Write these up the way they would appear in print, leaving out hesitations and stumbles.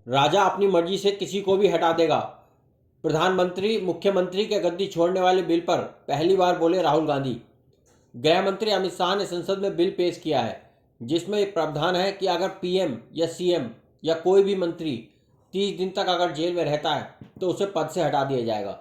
राजा अपनी मर्जी से किसी को भी हटा देगा। प्रधानमंत्री मुख्यमंत्री के गद्दी छोड़ने वाले बिल पर पहली बार बोले राहुल गांधी। गृह मंत्री अमित शाह ने संसद में बिल पेश किया है जिसमें प्रावधान है कि अगर पीएम या सीएम या कोई भी मंत्री 30 दिन तक अगर जेल में रहता है तो उसे पद से हटा दिया जाएगा।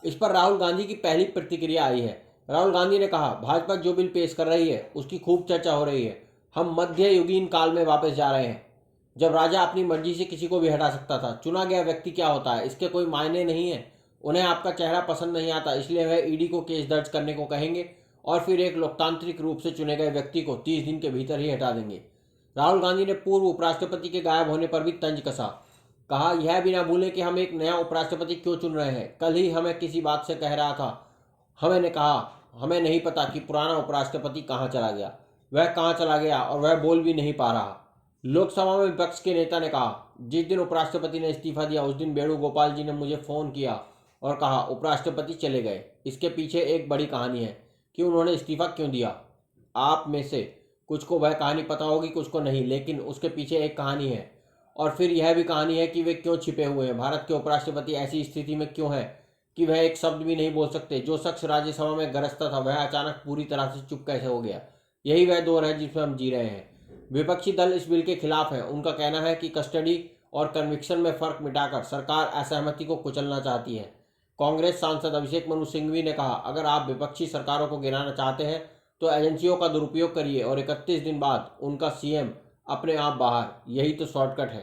इस पर राहुल गांधी की पहली प्रतिक्रिया आई है। राहुल गांधी ने कहा, भाजपा जो बिल पेश कर रही है उसकी खूब चर्चा हो रही है। हम मध्य युगीन काल में वापस जा रहे हैं जब राजा अपनी मर्जी से किसी को भी हटा सकता था। चुना गया व्यक्ति क्या होता है इसके कोई मायने नहीं है। उन्हें आपका चेहरा पसंद नहीं आता इसलिए वह ईडी को केस दर्ज करने को कहेंगे और फिर एक लोकतांत्रिक रूप से चुने गए व्यक्ति को 30 दिन के भीतर ही हटा देंगे। राहुल गांधी ने पूर्व उपराष्ट्रपति के गायब होने पर भी तंज कसा। कहा, यह भी ना भूलें कि हम एक नया उपराष्ट्रपति क्यों चुन रहे हैं। कल ही हमें किसी बात से कह रहा था, हमें कहा हमें नहीं पता कि पुराना उपराष्ट्रपति कहाँ चला गया, वह कहाँ चला गया और वह बोल भी नहीं पा रहा। लोकसभा में विपक्ष के नेता ने कहा, जिस दिन उपराष्ट्रपति ने इस्तीफा दिया उस दिन वेणुगोपाल जी ने मुझे फ़ोन किया और कहा उपराष्ट्रपति चले गए। इसके पीछे एक बड़ी कहानी है कि उन्होंने इस्तीफा क्यों दिया। आप में से कुछ को वह कहानी पता होगी, कुछ को नहीं, लेकिन उसके पीछे एक कहानी है। और फिर यह भी कहानी है कि वे क्यों छिपे हुए हैं। भारत के उपराष्ट्रपति ऐसी स्थिति में क्यों है कि वह एक शब्द भी नहीं बोल सकते। जो शख्स राज्यसभा में गरजता था वह अचानक पूरी तरह से चुप कैसे हो गया। यही वह दौर है जिसमें हम जी रहे हैं। विपक्षी दल इस बिल के खिलाफ है। उनका कहना है कि कस्टडी और कन्विक्शन में फर्क मिटाकर सरकार असहमति को कुचलना चाहती है। कांग्रेस सांसद अभिषेक मनु सिंघवी ने कहा, अगर आप विपक्षी सरकारों को गिराना चाहते हैं तो एजेंसियों का दुरुपयोग करिए और 31 दिन बाद उनका सीएम अपने आप बाहर। यही तो शॉर्टकट है।